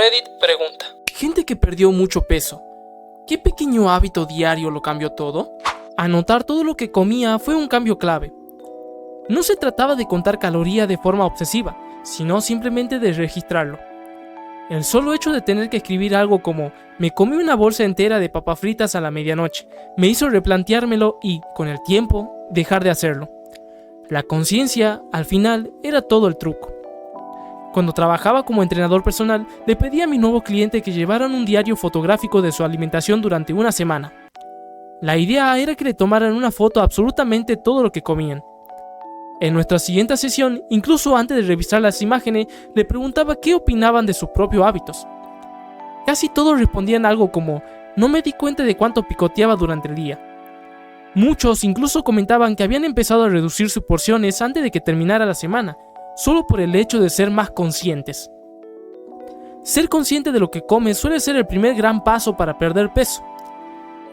Reddit pregunta: gente que perdió mucho peso, ¿qué pequeño hábito diario lo cambió todo? Anotar todo lo que comía fue un cambio clave. No se trataba de contar calorías de forma obsesiva, sino simplemente de registrarlo. El solo hecho de tener que escribir algo como "me comí una bolsa entera de papas fritas a la medianoche" me hizo replanteármelo y, con el tiempo, dejar de hacerlo. La conciencia, al final, era todo el truco. Cuando trabajaba como entrenador personal, le pedí a mis nuevos clientes que llevaran un diario fotográfico de su alimentación durante una semana. La idea era que le tomaran una foto a absolutamente todo lo que comían. En nuestra siguiente sesión, incluso antes de revisar las imágenes, le preguntaba qué opinaban de sus propios hábitos. Casi todos respondían algo como: no me di cuenta de cuánto picoteaba durante el día. Muchos incluso comentaban que habían empezado a reducir sus porciones antes de que terminara la semana, solo por el hecho de ser más conscientes. Ser consciente de lo que comes suele ser el primer gran paso para perder peso.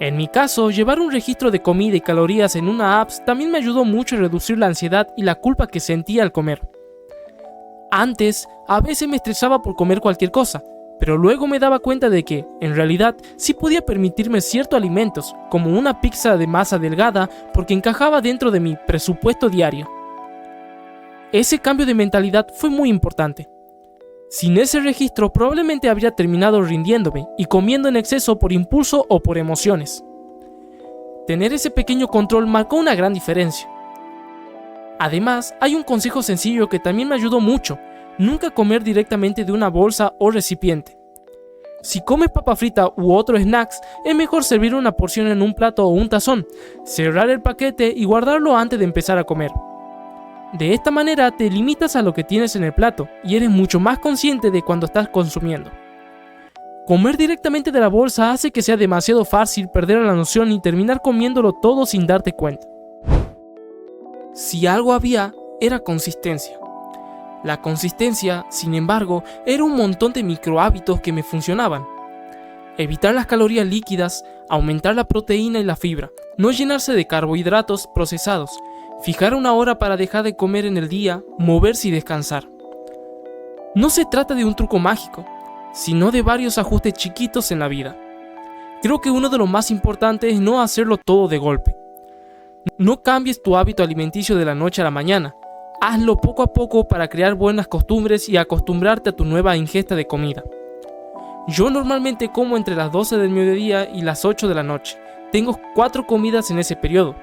En mi caso, llevar un registro de comida y calorías en una app también me ayudó mucho a reducir la ansiedad y la culpa que sentía al comer. Antes, a veces me estresaba por comer cualquier cosa, pero luego me daba cuenta de que, en realidad, sí podía permitirme ciertos alimentos, como una pizza de masa delgada, porque encajaba dentro de mi presupuesto diario. Ese cambio de mentalidad fue muy importante. Sin ese registro probablemente habría terminado rindiéndome y comiendo en exceso por impulso o por emociones. Tener ese pequeño control marcó una gran diferencia. Además, hay un consejo sencillo que también me ayudó mucho: nunca comer directamente de una bolsa o recipiente. Si comes papa frita u otros snacks, es mejor servir una porción en un plato o un tazón, cerrar el paquete y guardarlo antes de empezar a comer. De esta manera te limitas a lo que tienes en el plato y eres mucho más consciente de cuando estás consumiendo. Comer directamente de la bolsa hace que sea demasiado fácil perder la noción y terminar comiéndolo todo sin darte cuenta. Si algo había, era consistencia. La consistencia, sin embargo, era un montón de microhábitos que me funcionaban. Evitar las calorías líquidas, aumentar la proteína y la fibra, no llenarse de carbohidratos procesados, fijar una hora para dejar de comer en el día, moverse y descansar. No se trata de un truco mágico, sino de varios ajustes chiquitos en la vida. Creo que uno de los más importantes es no hacerlo todo de golpe. No cambies tu hábito alimenticio de la noche a la mañana. Hazlo poco a poco para crear buenas costumbres y acostumbrarte a tu nueva ingesta de comida. Yo normalmente como entre las 12 del mediodía y las 8 de la noche. Tengo 4 comidas en ese periodo: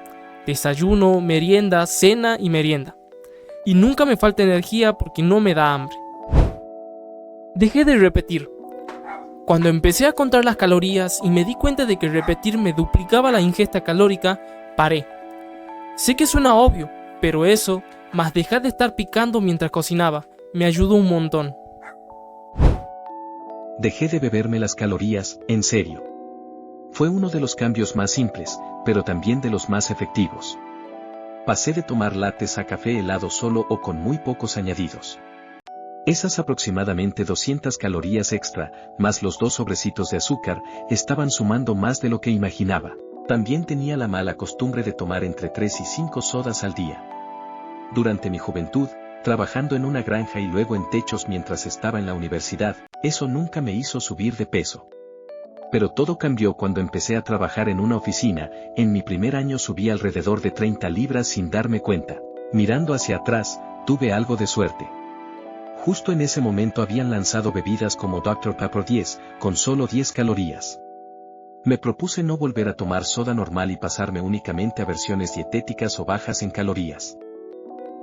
desayuno, merienda, cena y merienda. Y nunca me falta energía porque no me da hambre. Dejé de repetir. Cuando empecé a contar las calorías y me di cuenta de que repetir me duplicaba la ingesta calórica, paré. Sé que suena obvio, pero eso, más dejar de estar picando mientras cocinaba, me ayudó un montón. Dejé de beberme las calorías, en serio. Fue uno de los cambios más simples, pero también de los más efectivos. Pasé de tomar lattes a café helado solo o con muy pocos añadidos. Esas aproximadamente 200 calorías extra, más los 2 sobrecitos de azúcar, estaban sumando más de lo que imaginaba. También tenía la mala costumbre de tomar entre 3 y 5 sodas al día. Durante mi juventud, trabajando en una granja y luego en techos mientras estaba en la universidad, eso nunca me hizo subir de peso. Pero todo cambió cuando empecé a trabajar en una oficina. En mi primer año subí alrededor de 30 libras sin darme cuenta. Mirando hacia atrás, tuve algo de suerte. Justo en ese momento habían lanzado bebidas como Dr. Pepper 10, con solo 10 calorías. Me propuse no volver a tomar soda normal y pasarme únicamente a versiones dietéticas o bajas en calorías.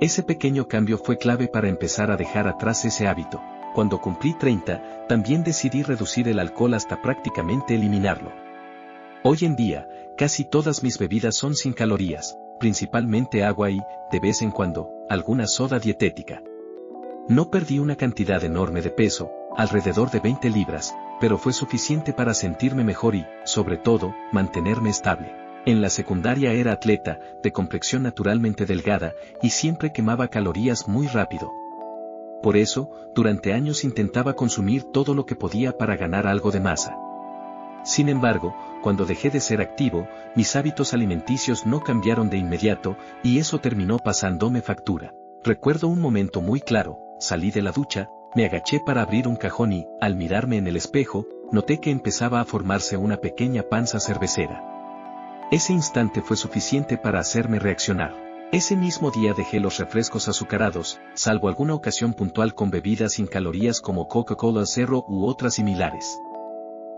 Ese pequeño cambio fue clave para empezar a dejar atrás ese hábito. Cuando cumplí 30, también decidí reducir el alcohol hasta prácticamente eliminarlo. Hoy en día, casi todas mis bebidas son sin calorías, principalmente agua y, de vez en cuando, alguna soda dietética. No perdí una cantidad enorme de peso, alrededor de 20 libras, pero fue suficiente para sentirme mejor y, sobre todo, mantenerme estable. En la secundaria era atleta, de complexión naturalmente delgada, y siempre quemaba calorías muy rápido. Por eso, durante años intentaba consumir todo lo que podía para ganar algo de masa. Sin embargo, cuando dejé de ser activo, mis hábitos alimenticios no cambiaron de inmediato, y eso terminó pasándome factura. Recuerdo un momento muy claro: salí de la ducha, Me agaché para abrir un cajón y, al mirarme en el espejo, noté que empezaba a formarse una pequeña panza cervecera. Ese instante fue suficiente para hacerme reaccionar. Ese mismo día dejé los refrescos azucarados, salvo alguna ocasión puntual con bebidas sin calorías como Coca-Cola Zero u otras similares.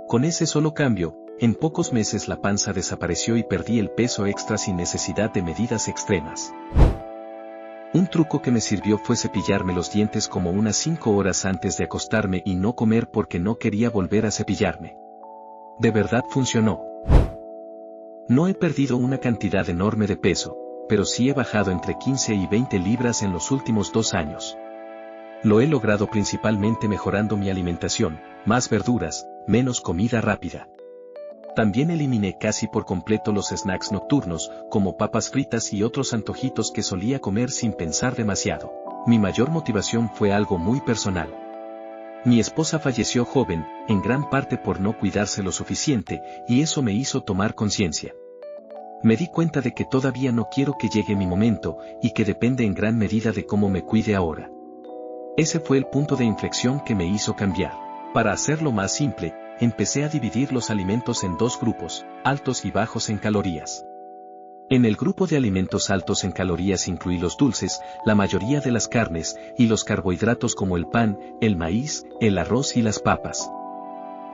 Con ese solo cambio, en pocos meses la panza desapareció y perdí el peso extra sin necesidad de medidas extremas. Un truco que me sirvió fue cepillarme los dientes como unas 5 horas antes de acostarme y no comer porque no quería volver a cepillarme. De verdad funcionó. No he perdido una cantidad enorme de peso, pero sí he bajado entre 15 y 20 libras en los últimos 2 años. Lo he logrado principalmente mejorando mi alimentación, más verduras, menos comida rápida. También eliminé casi por completo los snacks nocturnos, como papas fritas y otros antojitos que solía comer sin pensar demasiado. Mi mayor motivación fue algo muy personal. Mi esposa falleció joven, en gran parte por no cuidarse lo suficiente, y eso me hizo tomar conciencia. Me di cuenta de que todavía no quiero que llegue mi momento, y que depende en gran medida de cómo me cuide ahora. Ese fue el punto de inflexión que me hizo cambiar. Para hacerlo más simple, empecé a dividir los alimentos en 2 grupos, altos y bajos en calorías. En el grupo de alimentos altos en calorías incluí los dulces, la mayoría de las carnes, y los carbohidratos como el pan, el maíz, el arroz y las papas.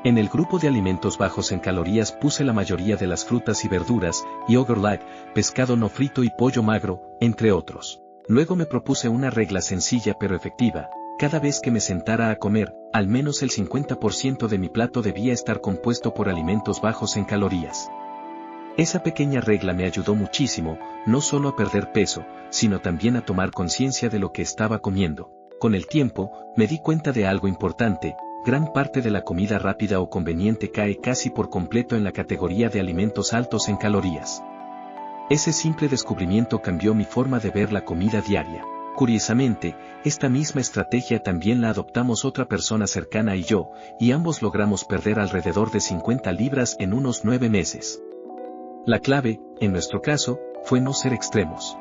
En el grupo de alimentos bajos en calorías puse la mayoría de las frutas y verduras, yogurt light, pescado no frito y pollo magro, entre otros. Luego me propuse una regla sencilla pero efectiva. Cada vez que me sentara a comer, al menos el 50% de mi plato debía estar compuesto por alimentos bajos en calorías. Esa pequeña regla me ayudó muchísimo, no solo a perder peso, sino también a tomar conciencia de lo que estaba comiendo. Con el tiempo, me di cuenta de algo importante: gran parte de la comida rápida o conveniente cae casi por completo en la categoría de alimentos altos en calorías. Ese simple descubrimiento cambió mi forma de ver la comida diaria. Curiosamente, esta misma estrategia también la adoptamos otra persona cercana y yo, y ambos logramos perder alrededor de 50 libras en unos 9 meses. La clave, en nuestro caso, fue no ser extremos.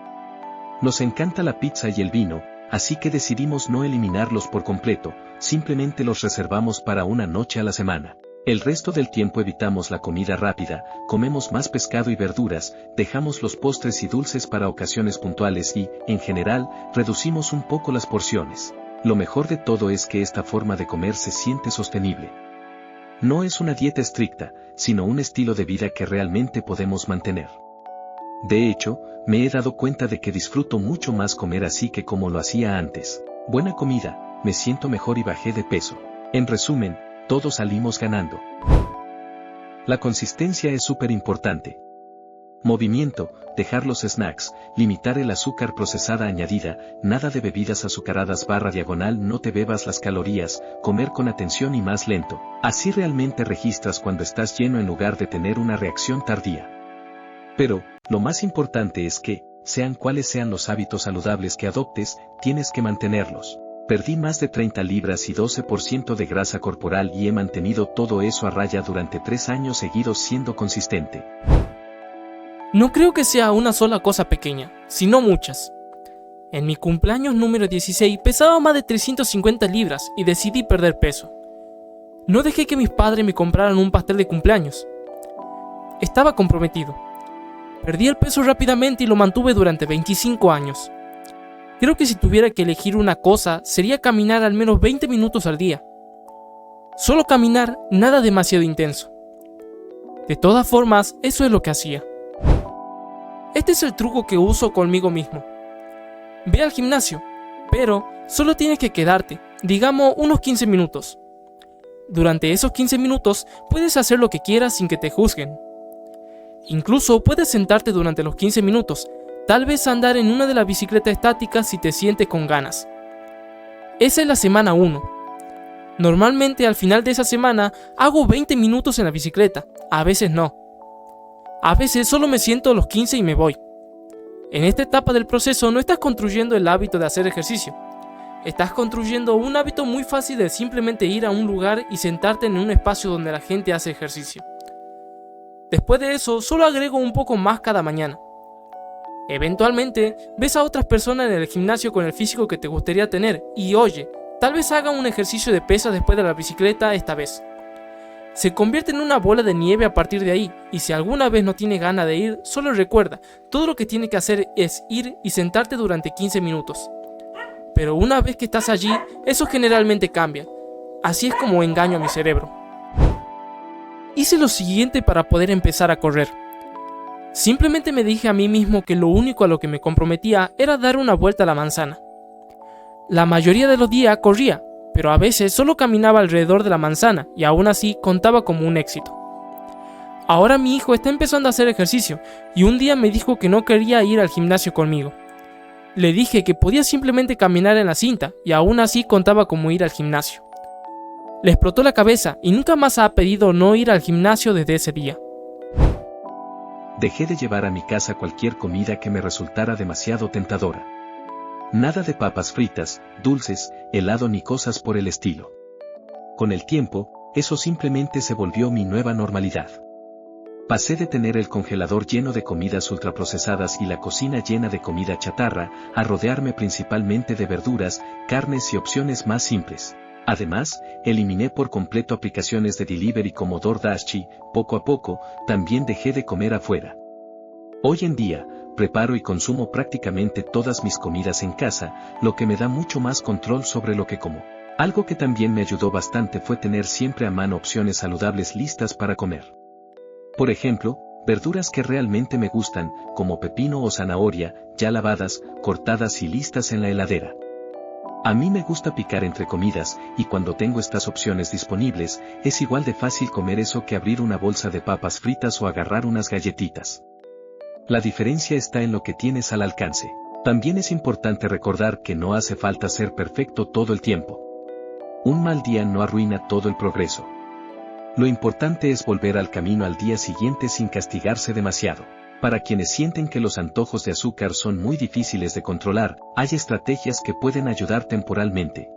Nos encanta la pizza y el vino, así que decidimos no eliminarlos por completo, simplemente los reservamos para una noche a la semana. El resto del tiempo evitamos la comida rápida, comemos más pescado y verduras, dejamos los postres y dulces para ocasiones puntuales y, en general, reducimos un poco las porciones. Lo mejor de todo es que esta forma de comer se siente sostenible. No es una dieta estricta, sino un estilo de vida que realmente podemos mantener. De hecho, me he dado cuenta de que disfruto mucho más comer así que como lo hacía antes. Buena comida, me siento mejor y bajé de peso. En resumen, todos salimos ganando. La consistencia es súper importante. Movimiento, dejar los snacks, limitar el azúcar procesada añadida, nada de bebidas azucaradas /, no te bebas las calorías, comer con atención y más lento. Así realmente registras cuando estás lleno en lugar de tener una reacción tardía. Pero, lo más importante es que, sean cuales sean los hábitos saludables que adoptes, tienes que mantenerlos. Perdí más de 30 libras y 12% de grasa corporal y he mantenido todo eso a raya durante 3 años seguidos siendo consistente. No creo que sea una sola cosa pequeña, sino muchas. En mi cumpleaños número 16 pesaba más de 350 libras y decidí perder peso. No dejé que mis padres me compraran un pastel de cumpleaños. Estaba comprometido. Perdí el peso rápidamente y lo mantuve durante 25 años. Creo que si tuviera que elegir una cosa, sería caminar al menos 20 minutos al día. Solo caminar, nada demasiado intenso. De todas formas, eso es lo que hacía. Este es el truco que uso conmigo mismo. Ve al gimnasio, pero solo tienes que quedarte, digamos, unos 15 minutos. Durante esos 15 minutos, puedes hacer lo que quieras sin que te juzguen. Incluso puedes sentarte durante los 15 minutos, tal vez andar en una de las bicicletas estáticas si te sientes con ganas. Esa es la semana 1. Normalmente al final de esa semana hago 20 minutos en la bicicleta, a veces no. A veces solo me siento los 15 y me voy. En esta etapa del proceso no estás construyendo el hábito de hacer ejercicio. Estás construyendo un hábito muy fácil de simplemente ir a un lugar y sentarte en un espacio donde la gente hace ejercicio. Después de eso, solo agrego un poco más cada mañana. Eventualmente, ves a otras personas en el gimnasio con el físico que te gustaría tener y oye, Tal vez haga un ejercicio de pesas después de la bicicleta esta vez. Se convierte en una bola de nieve a partir de ahí, y si alguna vez no tiene ganas de ir, solo recuerda, todo lo que tiene que hacer es ir y sentarte durante 15 minutos. Pero una vez que estás allí, eso generalmente cambia. Así es como engaño a mi cerebro. Hice lo siguiente para poder empezar a correr. Simplemente me dije a mí mismo que lo único a lo que me comprometía era dar una vuelta a la manzana. La mayoría de los días corría, pero a veces solo caminaba alrededor de la manzana y aún así contaba como un éxito. Ahora mi hijo está empezando a hacer ejercicio y un día me dijo que no quería ir al gimnasio conmigo. Le dije que podía simplemente caminar en la cinta y aún así contaba como ir al gimnasio. Le explotó la cabeza y nunca más ha pedido no ir al gimnasio desde ese día. Dejé de llevar a mi casa cualquier comida que me resultara demasiado tentadora. Nada de papas fritas, dulces, helado ni cosas por el estilo. Con el tiempo, eso simplemente se volvió mi nueva normalidad. Pasé de tener el congelador lleno de comidas ultraprocesadas y la cocina llena de comida chatarra, a rodearme principalmente de verduras, carnes y opciones más simples. Además, eliminé por completo aplicaciones de delivery como DoorDash. Poco a poco, también dejé de comer afuera. Hoy en día, preparo y consumo prácticamente todas mis comidas en casa, lo que me da mucho más control sobre lo que como. Algo que también me ayudó bastante fue tener siempre a mano opciones saludables listas para comer. Por ejemplo, verduras que realmente me gustan, como pepino o zanahoria, ya lavadas, cortadas y listas en la heladera. A mí me gusta picar entre comidas, y cuando tengo estas opciones disponibles, es igual de fácil comer eso que abrir una bolsa de papas fritas o agarrar unas galletitas. La diferencia está en lo que tienes al alcance. También es importante recordar que no hace falta ser perfecto todo el tiempo. Un mal día no arruina todo el progreso. Lo importante es volver al camino al día siguiente sin castigarse demasiado. Para quienes sienten que los antojos de azúcar son muy difíciles de controlar, hay estrategias que pueden ayudar temporalmente.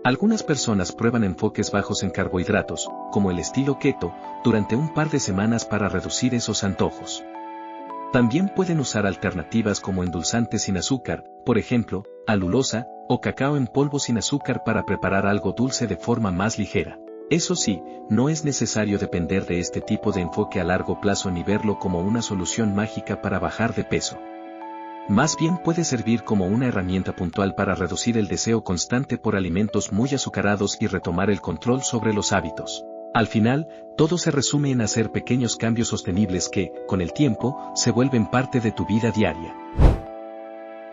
Algunas personas prueban enfoques bajos en carbohidratos, como el estilo keto, durante un par de semanas para reducir esos antojos. También pueden usar alternativas como endulzantes sin azúcar, por ejemplo, alulosa, o cacao en polvo sin azúcar para preparar algo dulce de forma más ligera. Eso sí, no es necesario depender de este tipo de enfoque a largo plazo ni verlo como una solución mágica para bajar de peso. Más bien puede servir como una herramienta puntual para reducir el deseo constante por alimentos muy azucarados y retomar el control sobre los hábitos. Al final, todo se resume en hacer pequeños cambios sostenibles que, con el tiempo, se vuelven parte de tu vida diaria.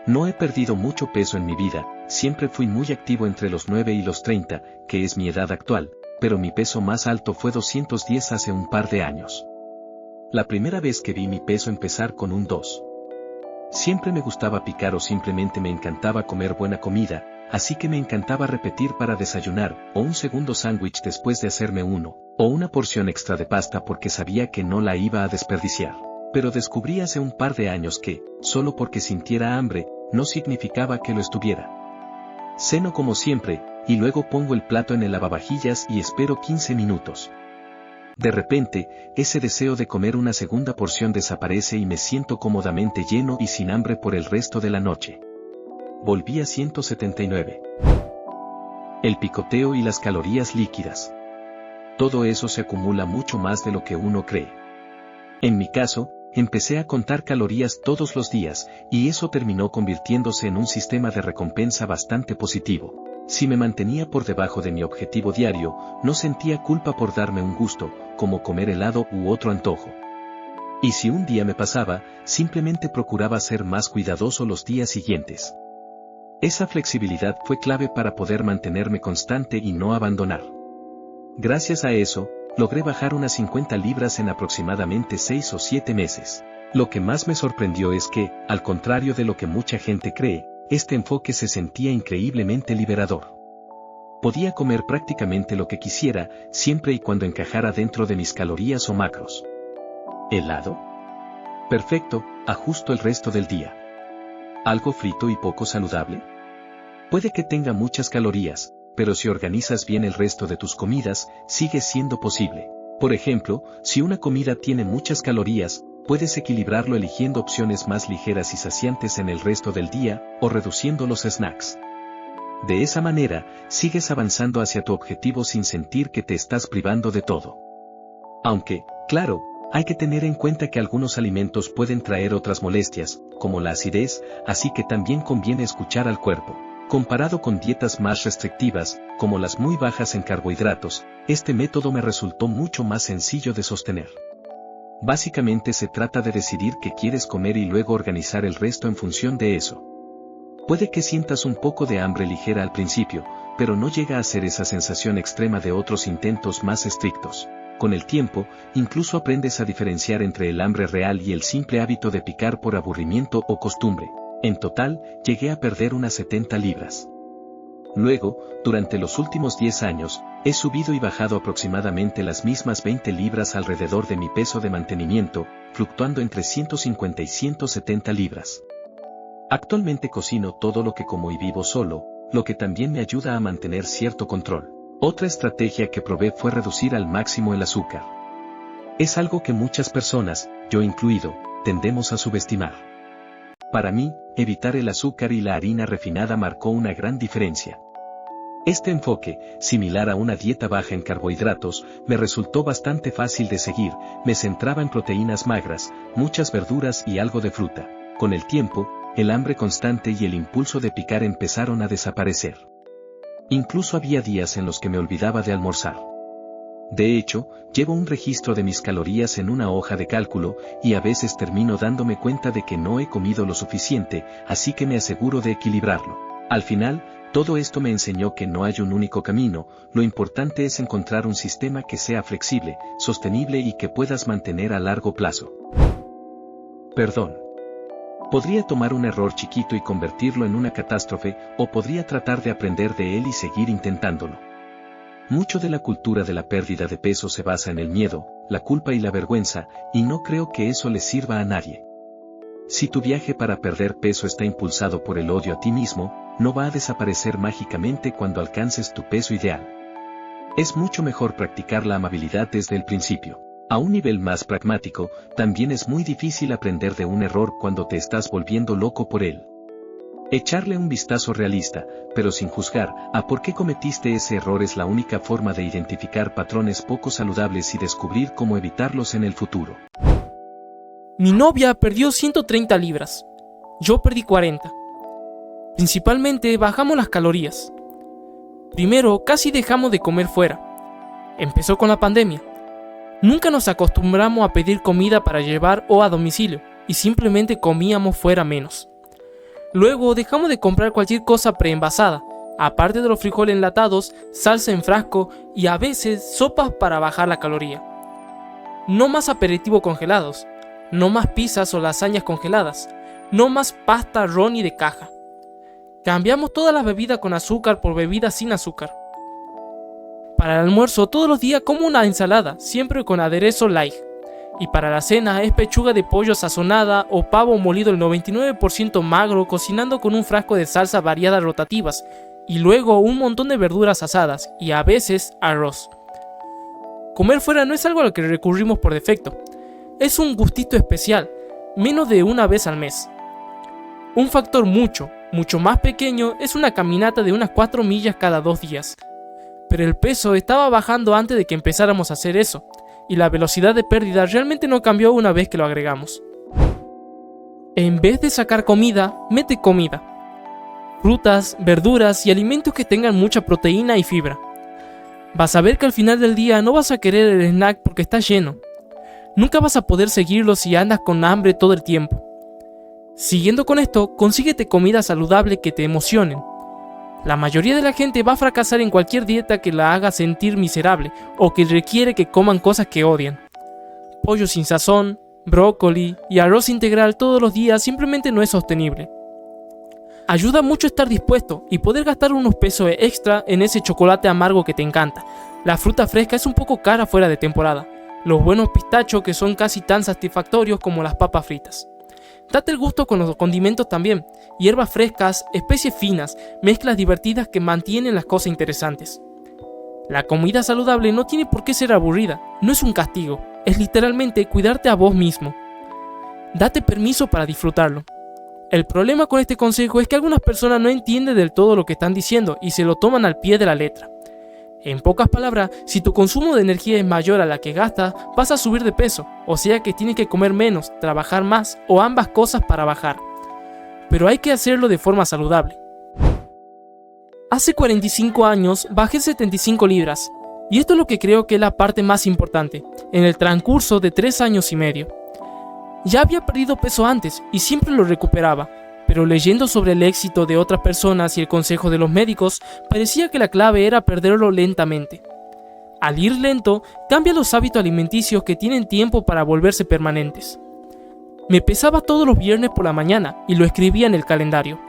No he perdido mucho peso en mi vida, siempre fui muy activo entre los 9 y los 30, que es mi edad actual, pero mi peso más alto fue 210 hace un par de años. La primera vez que vi mi peso empezar con un 2. Siempre me gustaba picar o simplemente me encantaba comer buena comida, así que me encantaba repetir para desayunar, o un segundo sándwich después de hacerme uno, o una porción extra de pasta porque sabía que no la iba a desperdiciar. Pero descubrí hace un par de años que, solo porque sintiera hambre, no significaba que lo estuviera. Ceno como siempre, y luego pongo el plato en el lavavajillas y espero 15 minutos. De repente, ese deseo de comer una segunda porción desaparece y me siento cómodamente lleno y sin hambre por el resto de la noche. Volví a 179. El picoteo y las calorías líquidas. Todo eso se acumula mucho más de lo que uno cree. En mi caso, empecé a contar calorías todos los días, y eso terminó convirtiéndose en un sistema de recompensa bastante positivo. Si me mantenía por debajo de mi objetivo diario, no sentía culpa por darme un gusto, como comer helado u otro antojo. Y si un día me pasaba, simplemente procuraba ser más cuidadoso los días siguientes. Esa flexibilidad fue clave para poder mantenerme constante y no abandonar. Gracias a eso, logré bajar unas 50 libras en aproximadamente 6 o 7 meses. Lo que más me sorprendió es que, al contrario de lo que mucha gente cree, este enfoque se sentía increíblemente liberador. Podía comer prácticamente lo que quisiera, siempre y cuando encajara dentro de mis calorías o macros. ¿Helado? Perfecto, ajusto el resto del día. ¿Algo frito y poco saludable? Puede que tenga muchas calorías, pero si organizas bien el resto de tus comidas, sigue siendo posible. Por ejemplo, si una comida tiene muchas calorías, puedes equilibrarlo eligiendo opciones más ligeras y saciantes en el resto del día, o reduciendo los snacks. De esa manera, sigues avanzando hacia tu objetivo sin sentir que te estás privando de todo. Aunque, claro, hay que tener en cuenta que algunos alimentos pueden traer otras molestias, como la acidez, así que también conviene escuchar al cuerpo. Comparado con dietas más restrictivas, como las muy bajas en carbohidratos, este método me resultó mucho más sencillo de sostener. Básicamente se trata de decidir qué quieres comer y luego organizar el resto en función de eso. Puede que sientas un poco de hambre ligera al principio, pero no llega a ser esa sensación extrema de otros intentos más estrictos. Con el tiempo, incluso aprendes a diferenciar entre el hambre real y el simple hábito de picar por aburrimiento o costumbre. En total, llegué a perder unas 70 libras. Luego, durante los últimos 10 años, he subido y bajado aproximadamente las mismas 20 libras alrededor de mi peso de mantenimiento, fluctuando entre 150 y 170 libras. Actualmente cocino todo lo que como y vivo solo, lo que también me ayuda a mantener cierto control. Otra estrategia que probé fue reducir al máximo el azúcar. Es algo que muchas personas, yo incluido, tendemos a subestimar. Para mí, evitar el azúcar y la harina refinada marcó una gran diferencia. Este enfoque, similar a una dieta baja en carbohidratos, me resultó bastante fácil de seguir, me centraba en proteínas magras, muchas verduras y algo de fruta. Con el tiempo, el hambre constante y el impulso de picar empezaron a desaparecer. Incluso había días en los que me olvidaba de almorzar. De hecho, llevo un registro de mis calorías en una hoja de cálculo, y a veces termino dándome cuenta de que no he comido lo suficiente, así que me aseguro de equilibrarlo. Al final, todo esto me enseñó que no hay un único camino, lo importante es encontrar un sistema que sea flexible, sostenible y que puedas mantener a largo plazo. Perdón. Podría tomar un error chiquito y convertirlo en una catástrofe, o podría tratar de aprender de él y seguir intentándolo. Mucho de la cultura de la pérdida de peso se basa en el miedo, la culpa y la vergüenza, y no creo que eso le sirva a nadie. Si tu viaje para perder peso está impulsado por el odio a ti mismo, no va a desaparecer mágicamente cuando alcances tu peso ideal. Es mucho mejor practicar la amabilidad desde el principio. A un nivel más pragmático, también es muy difícil aprender de un error cuando te estás volviendo loco por él. Echarle un vistazo realista, pero sin juzgar, a por qué cometiste ese error es la única forma de identificar patrones poco saludables y descubrir cómo evitarlos en el futuro. Mi novia perdió 130 libras. Yo perdí 40. Principalmente bajamos las calorías. Primero, casi dejamos de comer fuera. Empezó con la pandemia. Nunca nos acostumbramos a pedir comida para llevar o a domicilio, y simplemente comíamos fuera menos. Luego dejamos de comprar cualquier cosa preenvasada, aparte de los frijoles enlatados, salsa en frasco y a veces sopas para bajar la caloría. No más aperitivos congelados, no más pizzas o lasañas congeladas, no más pasta Ronnie de caja. Cambiamos todas las bebidas con azúcar por bebidas sin azúcar. Para el almuerzo todos los días como una ensalada, siempre con aderezo light. Y para la cena es pechuga de pollo sazonada o pavo molido el 99% magro cocinando con un frasco de salsa variadas rotativas y luego un montón de verduras asadas y a veces arroz. Comer fuera no es algo al que recurrimos por defecto. Es un gustito especial, menos de una vez al mes. Un factor mucho más pequeño es una caminata de unas 4 millas cada 2 días. Pero el peso estaba bajando antes de que empezáramos a hacer eso, y la velocidad de pérdida realmente no cambió una vez que lo agregamos. En vez de sacar comida, mete comida. Frutas, verduras y alimentos que tengan mucha proteína y fibra. Vas a ver que al final del día no vas a querer el snack porque está lleno. Nunca vas a poder seguirlo si andas con hambre todo el tiempo. Siguiendo con esto, consíguete comida saludable que te emocionen. La mayoría de la gente va a fracasar en cualquier dieta que la haga sentir miserable o que requiere que coman cosas que odian. Pollo sin sazón, brócoli y arroz integral todos los días simplemente no es sostenible. Ayuda mucho estar dispuesto y poder gastar unos pesos extra en ese chocolate amargo que te encanta. La fruta fresca es un poco cara fuera de temporada. Los buenos pistachos que son casi tan satisfactorios como las papas fritas. Date el gusto con los condimentos también, hierbas frescas, especies finas, mezclas divertidas que mantienen las cosas interesantes. La comida saludable no tiene por qué ser aburrida, no es un castigo, es literalmente cuidarte a vos mismo. Date permiso para disfrutarlo. El problema con este consejo es que algunas personas no entienden del todo lo que están diciendo y se lo toman al pie de la letra. En pocas palabras, si tu consumo de energía es mayor a la que gastas, vas a subir de peso, o sea que tienes que comer menos, trabajar más o ambas cosas para bajar. Pero hay que hacerlo de forma saludable. Hace 45 años bajé 75 libras, y esto es lo que creo que es la parte más importante, en el transcurso de 3 años y medio. Ya había perdido peso antes y siempre lo recuperaba, pero leyendo sobre el éxito de otras personas y el consejo de los médicos, parecía que la clave era perderlo lentamente. Al ir lento, cambia los hábitos alimenticios que tienen tiempo para volverse permanentes. Me pesaba todos los viernes por la mañana y lo escribía en el calendario.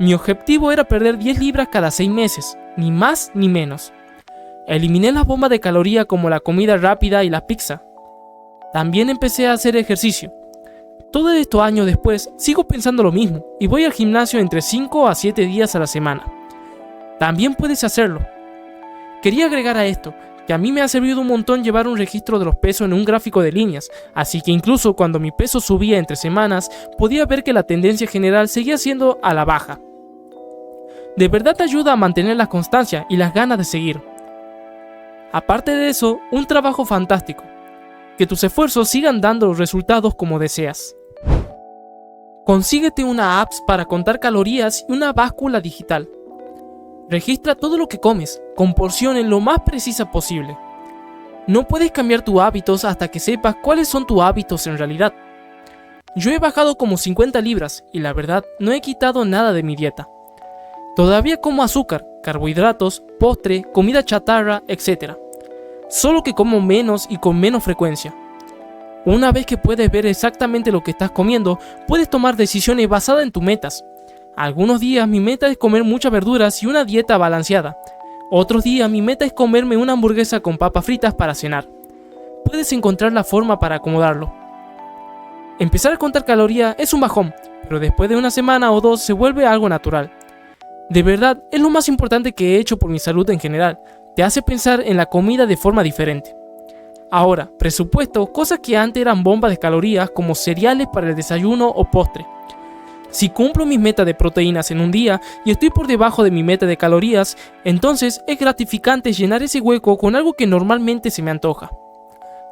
Mi objetivo era perder 10 libras cada 6 meses, ni más ni menos. Eliminé las bombas de caloría como la comida rápida y la pizza. También empecé a hacer ejercicio. Todos estos años después, sigo pensando lo mismo y voy al gimnasio entre 5 a 7 días a la semana. También puedes hacerlo. Quería agregar a esto, que a mí me ha servido un montón llevar un registro de los pesos en un gráfico de líneas, así que incluso cuando mi peso subía entre semanas, podía ver que la tendencia general seguía siendo a la baja. De verdad te ayuda a mantener la constancia y las ganas de seguir. Aparte de eso, un trabajo fantástico. Que tus esfuerzos sigan dando los resultados como deseas. Consíguete una app para contar calorías y una báscula digital. Registra todo lo que comes, con porciones lo más precisas posible. No puedes cambiar tus hábitos hasta que sepas cuáles son tus hábitos en realidad. Yo he bajado como 50 libras y la verdad no he quitado nada de mi dieta. Todavía como azúcar, carbohidratos, postre, comida chatarra, etc. Solo que como menos y con menos frecuencia. Una vez que puedes ver exactamente lo que estás comiendo, puedes tomar decisiones basadas en tus metas. Algunos días mi meta es comer muchas verduras y una dieta balanceada. Otros días mi meta es comerme una hamburguesa con papas fritas para cenar. Puedes encontrar la forma para acomodarlo. Empezar a contar calorías es un bajón, pero después de una semana o dos se vuelve algo natural. De verdad, es lo más importante que he hecho por mi salud en general. Te hace pensar en la comida de forma diferente. Ahora, presupuesto cosas que antes eran bombas de calorías como cereales para el desayuno o postre. Si cumplo mis metas de proteínas en un día y estoy por debajo de mi meta de calorías, entonces es gratificante llenar ese hueco con algo que normalmente se me antoja.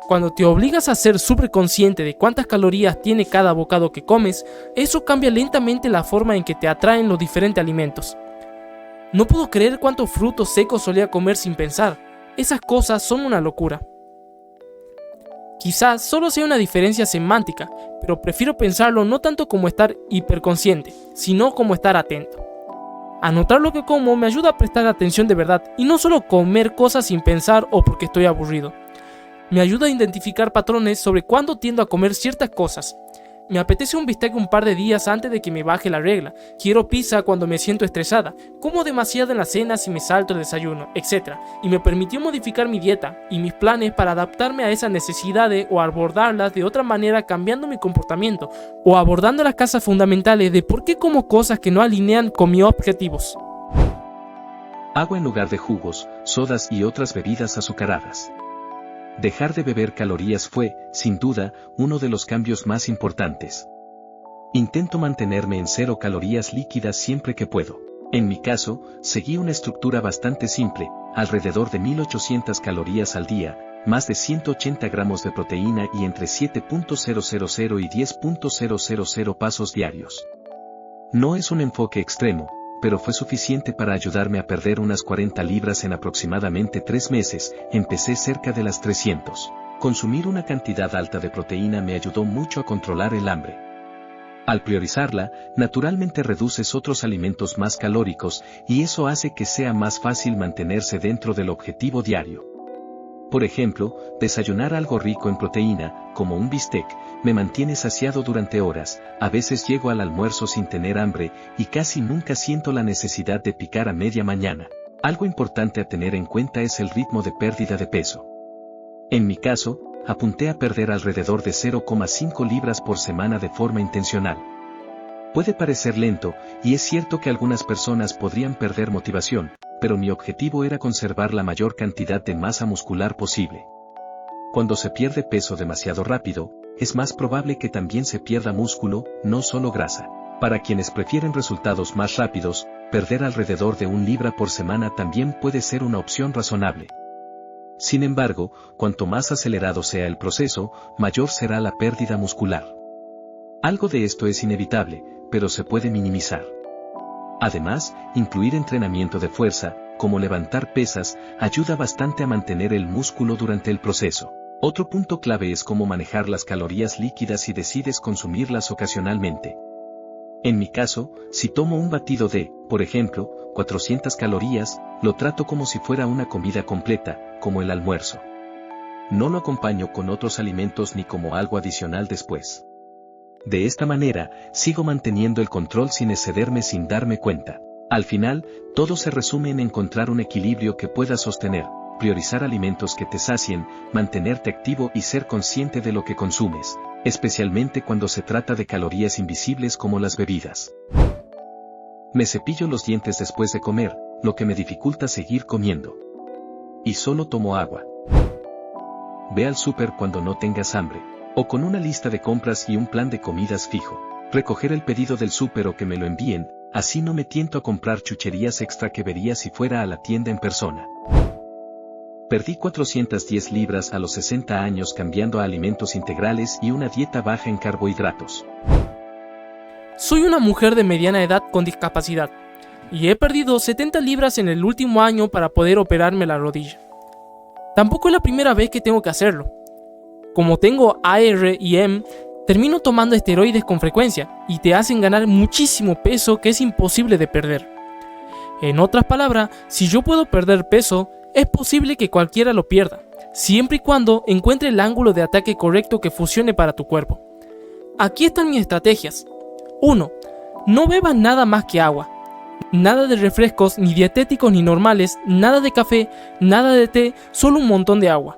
Cuando te obligas a ser súper consciente de cuántas calorías tiene cada bocado que comes, eso cambia lentamente la forma en que te atraen los diferentes alimentos. No puedo creer cuántos frutos secos solía comer sin pensar. Esas cosas son una locura. Quizás solo sea una diferencia semántica, pero prefiero pensarlo no tanto como estar hiperconsciente, sino como estar atento. Anotar lo que como me ayuda a prestar atención de verdad y no solo comer cosas sin pensar o porque estoy aburrido. Me ayuda a identificar patrones sobre cuándo tiendo a comer ciertas cosas. Me apetece un bistec un par de días antes de que me baje la regla. Quiero pizza cuando me siento estresada. Como demasiado en la cena si me salto el desayuno, etc. Y me permitió modificar mi dieta y mis planes para adaptarme a esas necesidades o abordarlas de otra manera cambiando mi comportamiento o abordando las causas fundamentales de por qué como cosas que no alinean con mis objetivos. Agua en lugar de jugos, sodas y otras bebidas azucaradas. Dejar de beber calorías fue, sin duda, uno de los cambios más importantes. Intento mantenerme en 0 calorías líquidas siempre que puedo. En mi caso, seguí una estructura bastante simple, alrededor de 1800 calorías al día, más de 180 gramos de proteína y entre 7.000 y 10.000 pasos diarios. No es un enfoque extremo, pero fue suficiente para ayudarme a perder unas 40 libras en aproximadamente 3 meses, empecé cerca de las 300. Consumir una cantidad alta de proteína me ayudó mucho a controlar el hambre. Al priorizarla, naturalmente reduces otros alimentos más calóricos y eso hace que sea más fácil mantenerse dentro del objetivo diario. Por ejemplo, desayunar algo rico en proteína, como un bistec, me mantiene saciado durante horas, a veces llego al almuerzo sin tener hambre y casi nunca siento la necesidad de picar a media mañana. Algo importante a tener en cuenta es el ritmo de pérdida de peso. En mi caso, apunté a perder alrededor de 0,5 libras por semana de forma intencional. Puede parecer lento, y es cierto que algunas personas podrían perder motivación, pero mi objetivo era conservar la mayor cantidad de masa muscular posible. Cuando se pierde peso demasiado rápido, es más probable que también se pierda músculo, no solo grasa. Para quienes prefieren resultados más rápidos, perder alrededor de 1 libra por semana también puede ser una opción razonable. Sin embargo, cuanto más acelerado sea el proceso, mayor será la pérdida muscular. Algo de esto es inevitable, pero se puede minimizar. Además, incluir entrenamiento de fuerza, como levantar pesas, ayuda bastante a mantener el músculo durante el proceso. Otro punto clave es cómo manejar las calorías líquidas si decides consumirlas ocasionalmente. En mi caso, si tomo un batido de, por ejemplo, 400 calorías, lo trato como si fuera una comida completa, como el almuerzo. No lo acompaño con otros alimentos ni como algo adicional después. De esta manera, sigo manteniendo el control sin excederme sin darme cuenta. Al final, todo se resume en encontrar un equilibrio que puedas sostener, priorizar alimentos que te sacien, mantenerte activo y ser consciente de lo que consumes, especialmente cuando se trata de calorías invisibles como las bebidas. Me cepillo los dientes después de comer, lo que me dificulta seguir comiendo. Y solo tomo agua. Ve al súper cuando no tengas hambre, o con una lista de compras y un plan de comidas fijo. Recoger el pedido del súper o que me lo envíen, así no me tiento a comprar chucherías extra que vería si fuera a la tienda en persona. Perdí 410 libras a los 60 años cambiando a alimentos integrales y una dieta baja en carbohidratos. Soy una mujer de mediana edad con discapacidad, y he perdido 70 libras en el último año para poder operarme la rodilla. Tampoco es la primera vez que tengo que hacerlo. Como tengo AR y M, termino tomando esteroides con frecuencia y te hacen ganar muchísimo peso que es imposible de perder. En otras palabras, si yo puedo perder peso, es posible que cualquiera lo pierda, siempre y cuando encuentre el ángulo de ataque correcto que funcione para tu cuerpo. Aquí están mis estrategias. 1. No bebas nada más que agua. Nada de refrescos, ni dietéticos ni normales, nada de café, nada de té, solo un montón de agua.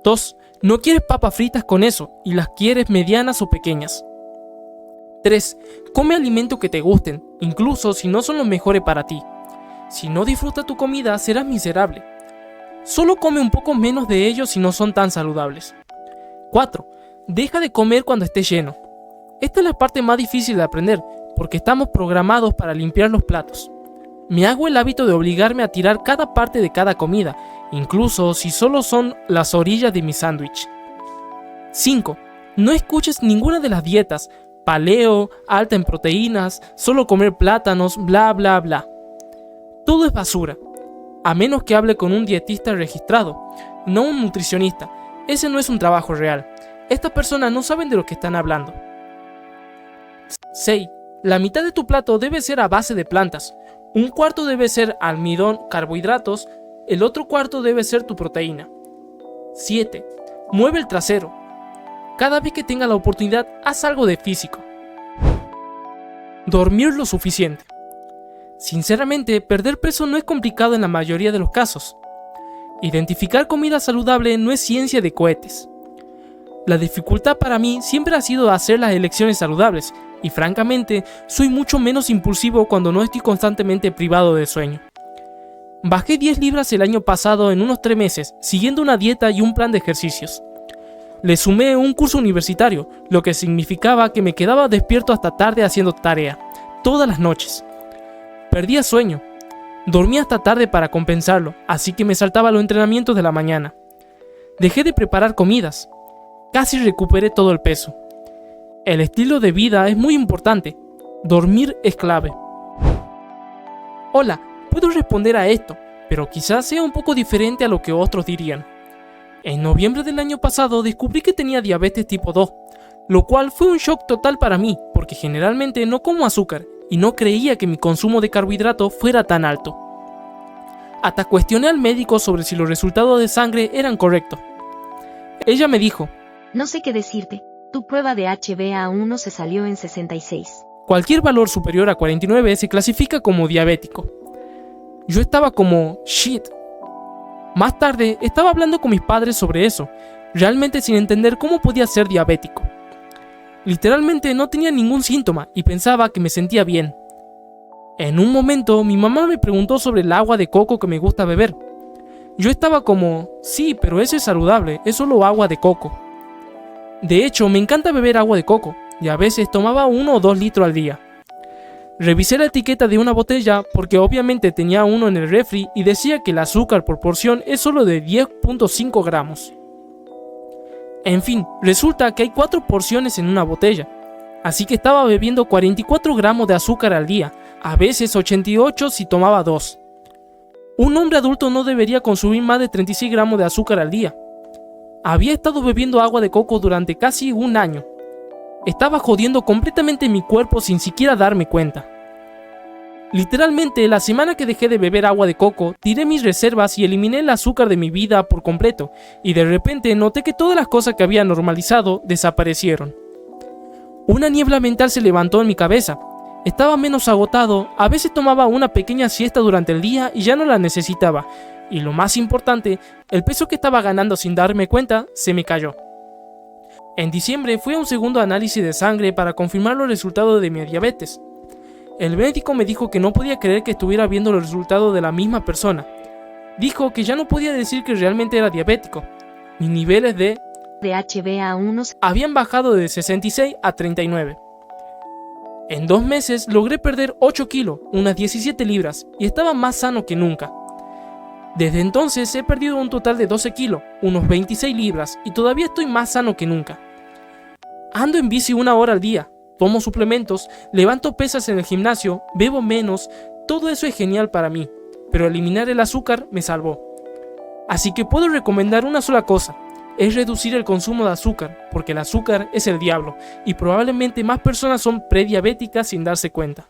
2. No quieres papas fritas con eso, y las quieres medianas o pequeñas. 3. Come alimentos que te gusten, incluso si no son los mejores para ti. Si no disfrutas tu comida, serás miserable. Solo come un poco menos de ellos si no son tan saludables. 4. Deja de comer cuando estés lleno. Esta es la parte más difícil de aprender, porque estamos programados para limpiar los platos. Me hago el hábito de obligarme a tirar cada parte de cada comida, incluso si solo son las orillas de mi sándwich. 5. No escuches ninguna de las dietas, paleo, alta en proteínas, solo comer plátanos, bla bla bla. Todo es basura, a menos que hable con un dietista registrado, no un nutricionista. Ese no es un trabajo real. Estas personas no saben de lo que están hablando. 6. La mitad de tu plato debe ser a base de plantas. Un cuarto debe ser almidón, carbohidratos. El otro cuarto debe ser tu proteína. 7. Mueve el trasero. Cada vez que tengas la oportunidad, haz algo de físico. Dormir lo suficiente. Sinceramente, perder peso no es complicado en la mayoría de los casos. Identificar comida saludable no es ciencia de cohetes. La dificultad para mí siempre ha sido hacer las elecciones saludables, y francamente, soy mucho menos impulsivo cuando no estoy constantemente privado de sueño. Bajé 10 libras el año pasado en unos 3 meses, siguiendo una dieta y un plan de ejercicios. Le sumé un curso universitario, lo que significaba que me quedaba despierto hasta tarde haciendo tarea, todas las noches. Perdía sueño. Dormía hasta tarde para compensarlo, así que me saltaba los entrenamientos de la mañana. Dejé de preparar comidas. Casi recuperé todo el peso. El estilo de vida es muy importante. Dormir es clave. Hola, puedo responder a esto, pero quizás sea un poco diferente a lo que otros dirían. En noviembre del año pasado descubrí que tenía diabetes tipo 2, lo cual fue un shock total para mí, porque generalmente no como azúcar y no creía que mi consumo de carbohidratos fuera tan alto. Hasta cuestioné al médico sobre si los resultados de sangre eran correctos. Ella me dijo: no sé qué decirte, tu prueba de HbA1 se salió en 66. Cualquier valor superior a 49 se clasifica como diabético. Yo estaba como, shit. Más tarde estaba hablando con mis padres sobre eso, realmente sin entender cómo podía ser diabético. Literalmente no tenía ningún síntoma y pensaba que me sentía bien. En un momento mi mamá me preguntó sobre el agua de coco que me gusta beber. Yo estaba como, sí, pero eso es saludable, es solo agua de coco. De hecho, me encanta beber agua de coco, y a veces tomaba 1 o 2 litros al día. Revisé la etiqueta de una botella porque obviamente tenía uno en el refri y decía que el azúcar por porción es solo de 10.5 gramos. En fin, resulta que hay 4 porciones en una botella, así que estaba bebiendo 44 gramos de azúcar al día, a veces 88 si tomaba 2. Un hombre adulto no debería consumir más de 36 gramos de azúcar al día. Había estado bebiendo agua de coco durante casi un año. Estaba jodiendo completamente mi cuerpo sin siquiera darme cuenta. Literalmente, la semana que dejé de beber agua de coco, tiré mis reservas y eliminé el azúcar de mi vida por completo, y de repente noté que todas las cosas que había normalizado desaparecieron. Una niebla mental se levantó en mi cabeza. Estaba menos agotado, a veces tomaba una pequeña siesta durante el día y ya no la necesitaba, y lo más importante, el peso que estaba ganando sin darme cuenta se me cayó. En diciembre fui a un segundo análisis de sangre para confirmar los resultados de mi diabetes. El médico me dijo que no podía creer que estuviera viendo los resultados de la misma persona. Dijo que ya no podía decir que realmente era diabético. Mis niveles de HbA1c habían bajado de 66 a 39. En 2 meses logré perder 8 kilos, unas 17 libras, y estaba más sano que nunca. Desde entonces he perdido un total de 12 kilos, unos 26 libras, y todavía estoy más sano que nunca. Ando en bici 1 hora al día, tomo suplementos, levanto pesas en el gimnasio, bebo menos, todo eso es genial para mí, pero eliminar el azúcar me salvó. Así que puedo recomendar una sola cosa, es reducir el consumo de azúcar, porque el azúcar es el diablo, y probablemente más personas son prediabéticas sin darse cuenta.